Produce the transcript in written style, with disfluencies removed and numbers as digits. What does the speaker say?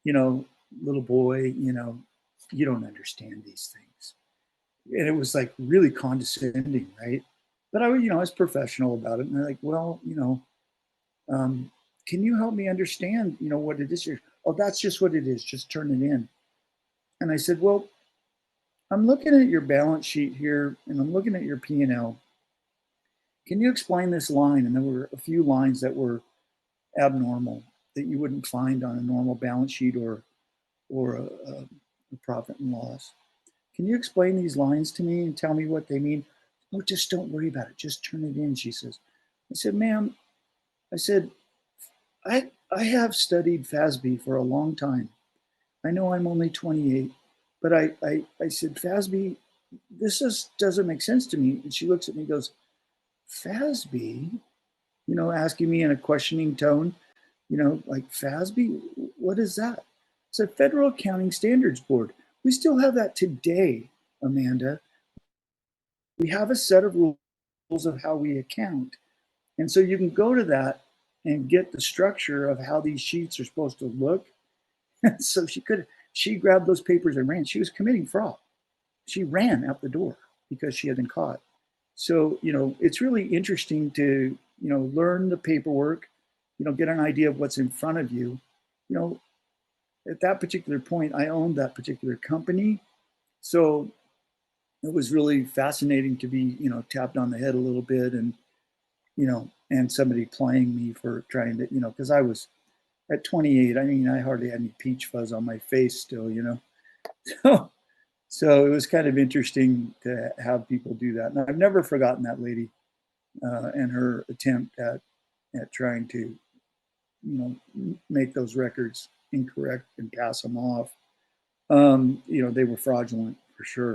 you know, little boy, you don't understand these things. And it was like really condescending, right? But I was professional about it. And they're like, well, um, can you help me understand, what it is here? Oh, that's just what it is. Just turn it in. And I said, well, I'm looking at your balance sheet here and I'm looking at your P&L. Can you explain this line? And there were a few lines that were abnormal that you wouldn't find on a normal balance sheet or a profit and loss. Can you explain these lines to me and tell me what they mean? Oh, just don't worry about it. Just turn it in, she says. I said, ma'am, I said, I have studied FASB for a long time. I know I'm only 28, but I said, FASB, this just doesn't make sense to me. And she looks at me and goes, FASB? Asking me in a questioning tone, like FASB, what is that? It's a Federal Accounting Standards Board. We still have that today, Amanda. We have a set of rules of how we account. And so you can go to that and get the structure of how these sheets are supposed to look. So she grabbed those papers and ran. She was committing fraud. She ran out the door because she had been caught. So, it's really interesting to, learn the paperwork, get an idea of what's in front of you. You know, at that particular point, I owned that particular company. So it was really fascinating to be, tapped on the head a little bit and somebody playing me for trying to, because I was at 28, I mean, I hardly had any peach fuzz on my face still. So, so it was kind of interesting to have people do that. And I've never forgotten that lady and her attempt at trying to, make those records incorrect and pass them off. They were fraudulent for sure.